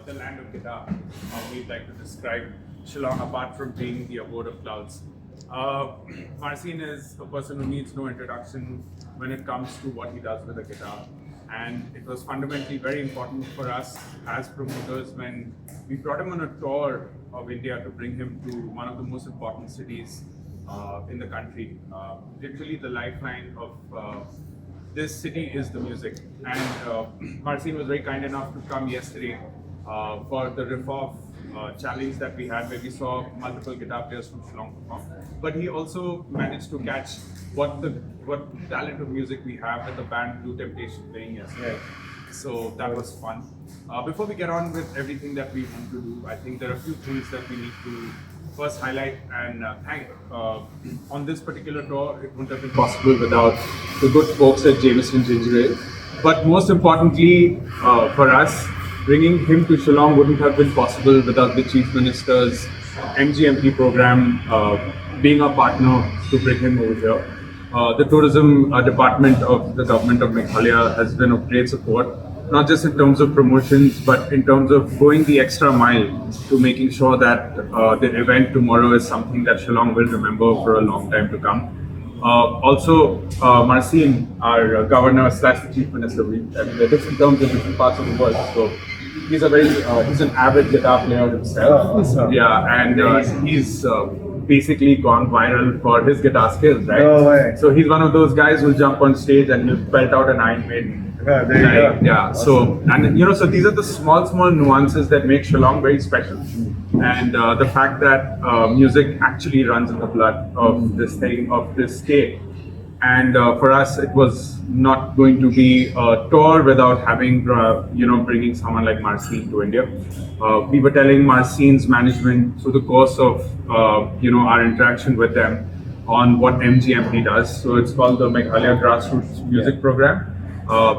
the land of guitar, how we'd like to describe Shillong apart from being the abode of clouds. Marcine is a person who needs no introduction when it comes to what he does with the guitar. And it was fundamentally very important for us as promoters when we brought him on a tour of India to bring him to one of the most important cities in the country. Literally the lifeline of this city is the music. And Marcine was very kind enough to come yesterday for the riff-off challenge that we had, where we saw multiple guitar players from Shillong perform. But he also managed to catch what talent of music we have with the band Blue Temptation playing yesterday. So that was fun. Before we get on with everything that we want to do, I think there are a few things that we need to first highlight and thank. On this particular tour, it wouldn't have been possible without the good folks at Jameson Ginger Ale. But most importantly, for us, bringing him to Shillong wouldn't have been possible without the Chief Minister's MGMP program being a partner to bring him over here. The tourism department of the government of Meghalaya has been of great support, not just in terms of promotions, but in terms of going the extra mile to making sure that the event tomorrow is something that Shillong will remember for a long time to come. Also, Marcine, our governor / the chief minister, they're different terms in different parts of the world. So he's he's an avid guitar player himself. Yeah, and he's basically gone viral for his guitar skills, right? No way. So he's one of those guys who'll jump on stage and he'll belt out an Iron Maiden. Yeah, there you go. Yeah. So so these are the small nuances that make Shillong very special, and the fact that music actually runs in the blood of this state. And for us, it was not going to be a tour without having, bringing someone like Marcine to India. We were telling Marcine's management through the course of, our interaction with them on what MGMP does. So it's called the Meghalaya Grassroots Music Program,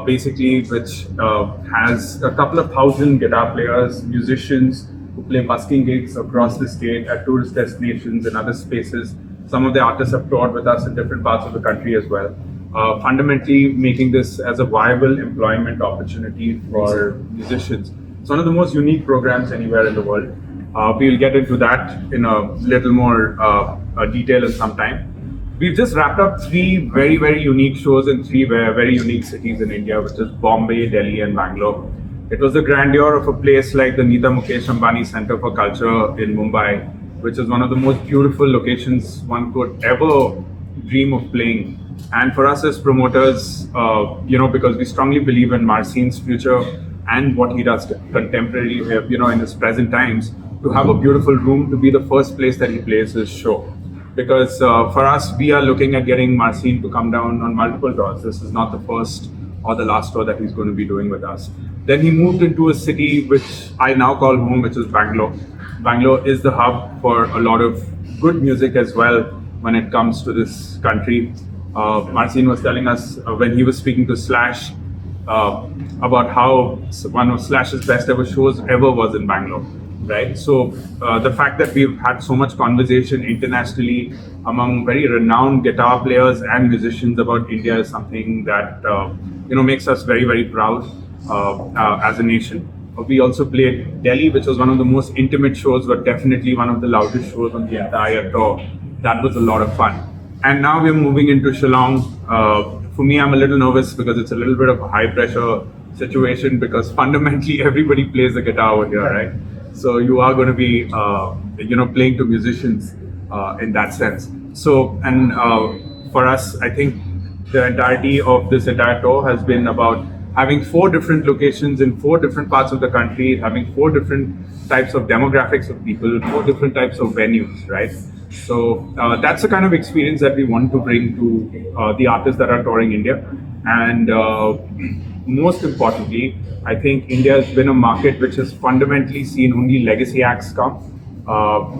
basically, which has a couple of thousand guitar players, musicians who play busking gigs across the state at tourist destinations and other spaces. Some of the artists have toured with us in different parts of the country as well. Fundamentally making this as a viable employment opportunity for musicians. It's one of the most unique programs anywhere in the world. We'll get into that in a little more detail in some time. We've just wrapped up 3 very, very unique shows in 3 very unique cities in India, which is Bombay, Delhi and Bangalore. It was the grandeur of a place like the Mukesh Ambani Centre for Culture in Mumbai, which is one of the most beautiful locations one could ever dream of playing. And for us as promoters, because we strongly believe in Marcine's future and what he does contemporarily, in his present times, to have a beautiful room to be the first place that he plays his show. Because for us, we are looking at getting Marcine to come down on multiple tours. This is not the first or the last tour that he's going to be doing with us. Then he moved into a city which I now call home, which is Bangalore. Bangalore is the hub for a lot of good music as well when it comes to this country. Marcine was telling us when he was speaking to Slash about how one of Slash's best ever shows ever was in Bangalore, right? So the fact that we've had so much conversation internationally among very renowned guitar players and musicians about India is something that makes us very, very proud as a nation. We also played Delhi, which was one of the most intimate shows, but definitely one of the loudest shows on the entire tour. That was a lot of fun. And now we're moving into Shillong. For me, I'm a little nervous because it's a little bit of a high pressure situation because fundamentally everybody plays the guitar over here, right? So you are going to be, playing to musicians in that sense. So, and for us, I think the entirety of this entire tour has been about having 4 different locations in 4 different parts of the country, having 4 different types of demographics of people, 4 different types of venues, right? So that's the kind of experience that we want to bring to the artists that are touring India. And most importantly, I think India has been a market which has fundamentally seen only legacy acts come.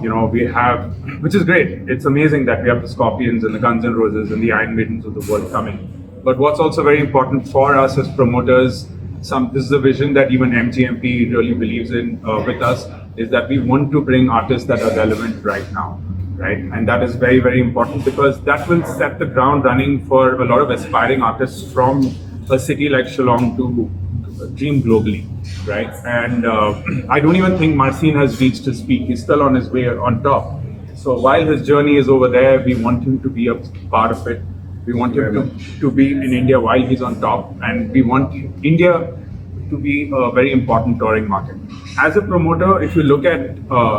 We have, which is great. It's amazing that we have the Scorpions and the Guns N' Roses and the Iron Maidens of the world coming. But what's also very important for us as promoters, this is a vision that even MGMP really believes in with us, is that we want to bring artists that are relevant right now, right? And that is very, very important because that will set the ground running for a lot of aspiring artists from a city like Shillong to dream globally, right? And I don't even think Marcine has reached his peak. He's still on his way on top. So while his journey is over there, we want him to be a part of it. We want him to be in India while he's on top, and we want India to be a very important touring market. As a promoter, if you look at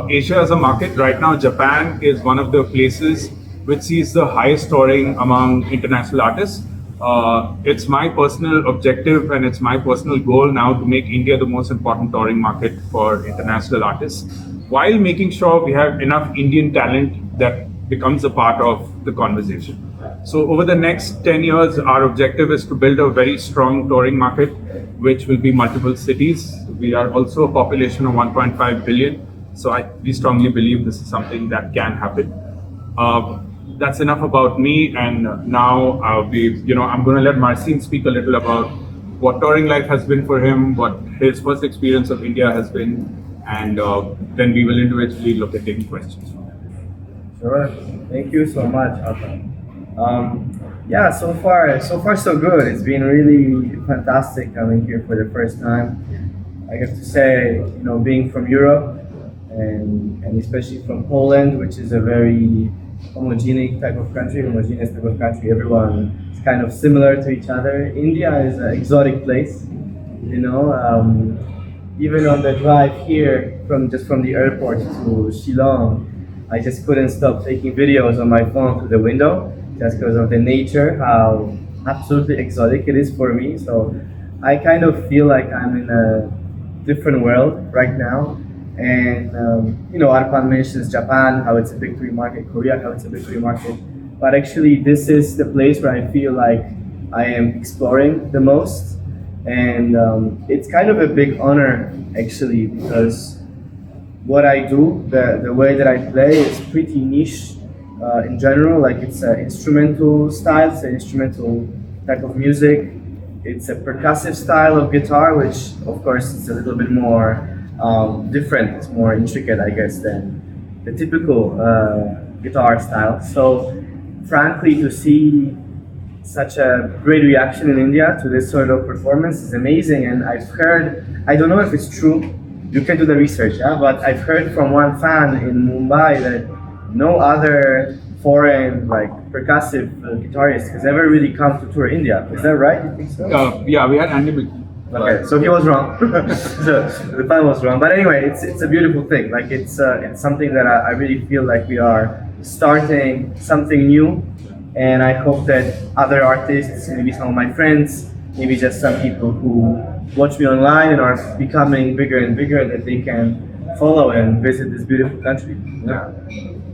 Asia as a market, right now Japan is one of the places which sees the highest touring among international artists. It's my personal objective and it's my personal goal now to make India the most important touring market for international artists, while making sure we have enough Indian talent that becomes a part of the conversation. So over the next 10 years, our objective is to build a very strong touring market, which will be multiple cities. We are also a population of 1.5 billion. So we strongly believe this is something that can happen. That's enough about me. And now I'm going to let Marcin speak a little about what touring life has been for him, what his first experience of India has been, and then we will individually look at taking questions. Sure. Thank you so much, Alpan. Yeah, so far so good. It's been really fantastic coming here for the first time. I have to say, being from Europe and especially from Poland, which is a very homogeneous type of country, everyone is kind of similar to each other. India is an exotic place, even on the drive here from the airport to Shillong, I just couldn't stop taking videos on my phone through the window just because of the nature, how absolutely exotic it is for me. So I kind of feel like I'm in a different world right now. And Arpan mentions Japan, how it's a victory market, Korea, how it's a victory market. But actually, this is the place where I feel like I am exploring the most. And it's kind of a big honor, actually, because what I do, the way that I play is pretty niche in general. Like it's an instrumental style, it's an instrumental type of music. It's a percussive style of guitar, which of course is a little bit more different. It's more intricate, I guess, than the typical guitar style. So frankly, to see such a great reaction in India to this sort of performance is amazing. And I've heard, I don't know if it's true, you can do the research, but I've heard from one fan in Mumbai that no other foreign percussive guitarist has ever really come to tour India. Is that right? You think so? Yeah, we had Andy. Okay, so he was wrong. So the fan was wrong. But anyway, it's a beautiful thing. Like it's something that I really feel like we are starting something new, and I hope that other artists, maybe some of my friends, maybe just some people who watch me online and are becoming bigger and bigger, that they can follow and visit this beautiful country. Yeah.